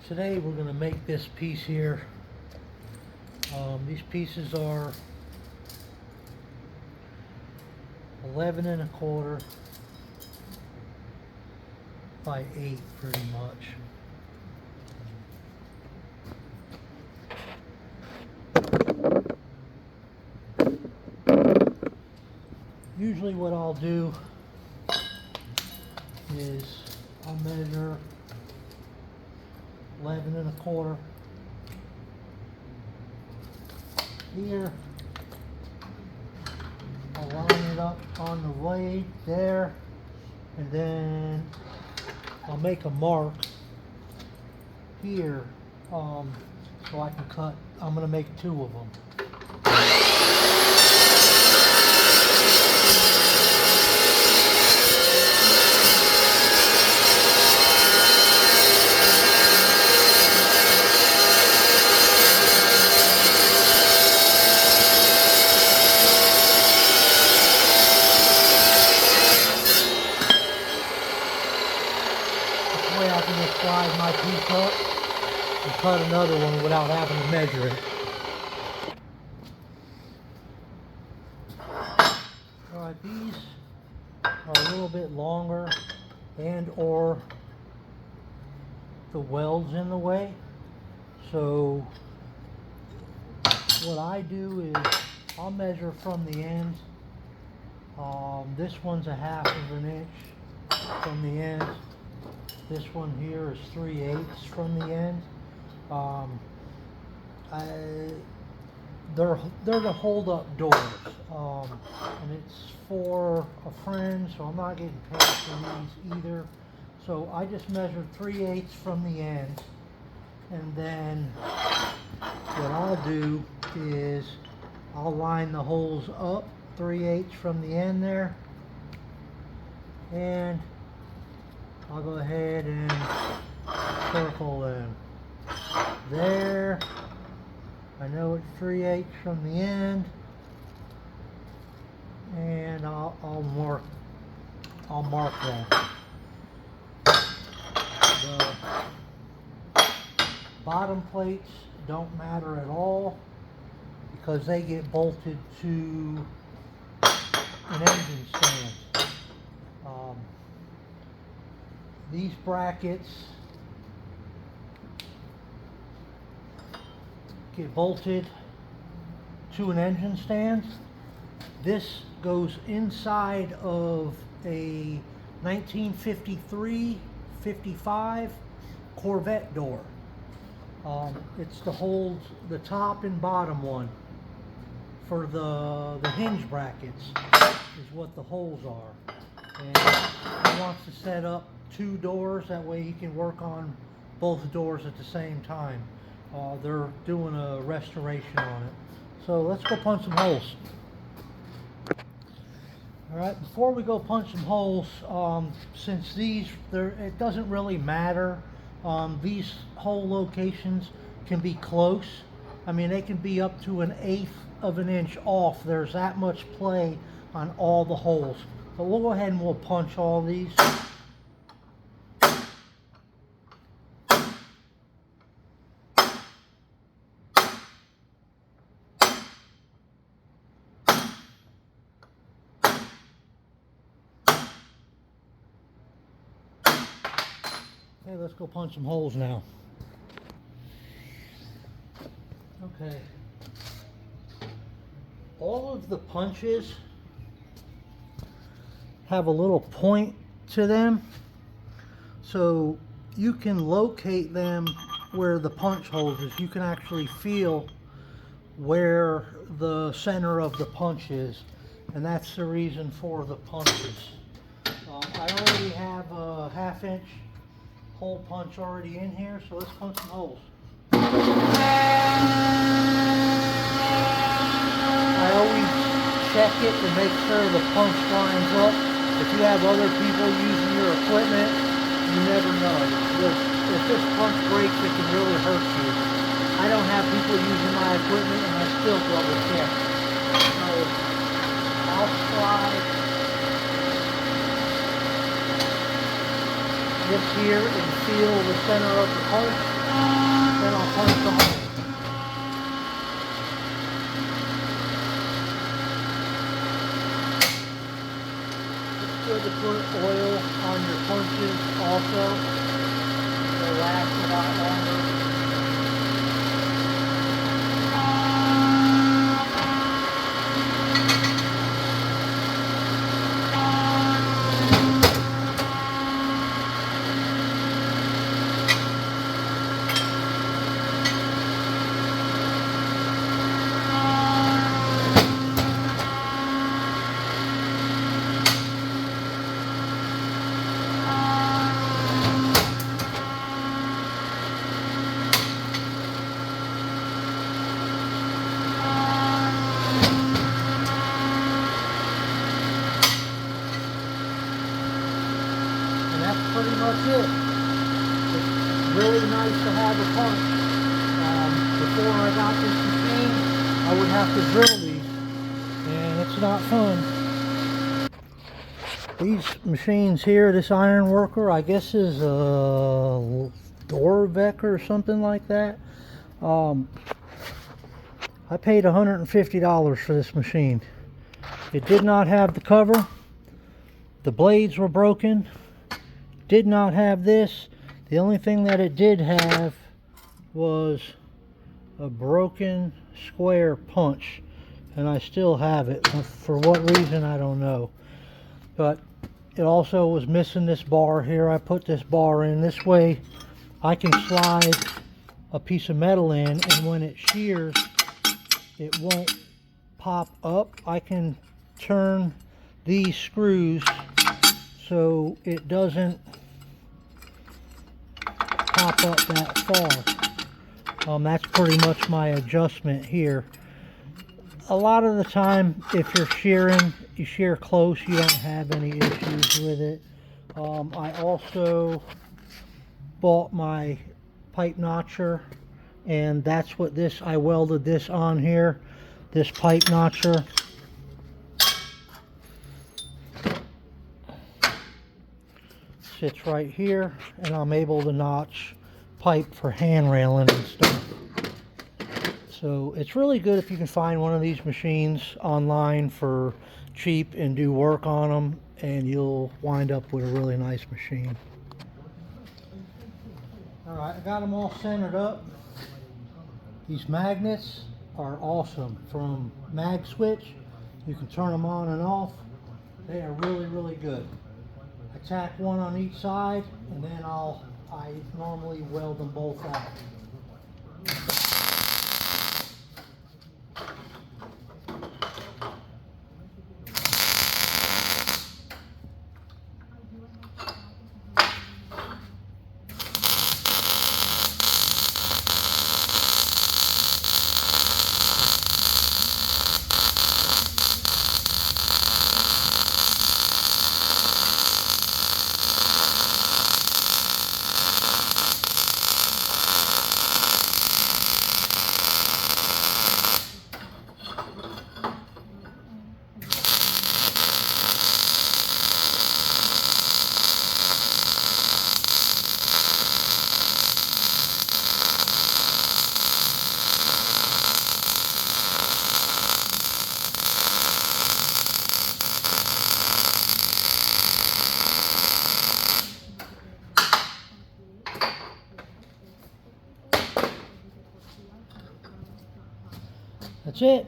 Today we're going to make this piece here. These pieces are 11 1/4 by 8 pretty much. Usually what I'll do is I'll measure 11 1/4 here. I'll line it up on the blade there, and then I'll make a mark here so I can cut. I'm going to make 2 of them. I can just slide my piece up and cut another one without having to measure it. Alright, these are a little bit longer and or the weld's in the way. So what I do is I'll measure from the end. This one's a 1/2 inch from the end. This one here is 3/8 from the end. They're the hold-up doors, and it's for a friend, so I'm not getting paid for these either. So I just measured 3/8 from the end, and then what I'll do is I'll line the holes up 3/8 from the end there, and I'll go ahead and circle them. There, I know it's 3/8 from the end, and I'll mark them. The bottom plates don't matter at all because they get bolted to an engine stand. These brackets get bolted to an engine stand. This goes inside of a 1953-55 Corvette door. It's to hold the top and bottom one for the hinge brackets is what the holes are. And he wants to set up 2 doors, that way he can work on both doors at the same time. They're doing a restoration on it. So let's go punch some holes. Alright, before we go punch some holes, since it doesn't really matter, these hole locations can be close. I mean, they can be up to 1/8 of an inch off. There's that much play on all the holes. But we'll go ahead and we'll punch all these. Okay, let's go punch some holes now. Okay. All of the punches have a little point to them, so you can locate them where the punch holes is. You can actually feel where the center of the punch is, and that's the reason for the punches. I already have a 1/2 inch hole punch already in here, so let's punch some holes. I always check it to make sure the punch lines up. If you have other people using your equipment, you never know. If this punch breaks, it can really hurt you. I don't have people using my equipment, and I still double check. So I'll slide this here and feel the center of the punch. Then I'll punch on it. It's good to put oil on your punches also. They'll last a lot longer. That's pretty much it. It's really nice to have a punch. Before I got this machine, I would have to drill these, and it's not fun. These machines here, this iron worker, I guess is a Dorvec or something like that. I paid $150 for this machine. It did not have the cover. The blades were broken. Did not have this. The only thing that it did have was a broken square punch, and I still have it. For what reason, I don't know. But it also was missing this bar here. I put this bar in. This way I can slide a piece of metal in, and when it shears, it won't pop up. I can turn these screws so it doesn't pop up that far. That's pretty much my adjustment here. A lot of the time, if you're shearing, you shear close, you don't have any issues with it. I also bought my pipe notcher, and that's what this, I welded this on here, this pipe notcher. Sits right here, and I'm able to notch pipe for hand railing and stuff. So it's really good if you can find one of these machines online for cheap and do work on them, and you'll wind up with a really nice machine. Alright, I got them all centered up. These magnets are awesome. From mag switch, you can turn them on and off. They are really, really good. I tack one on each side, and then I normally weld them both out. That's it.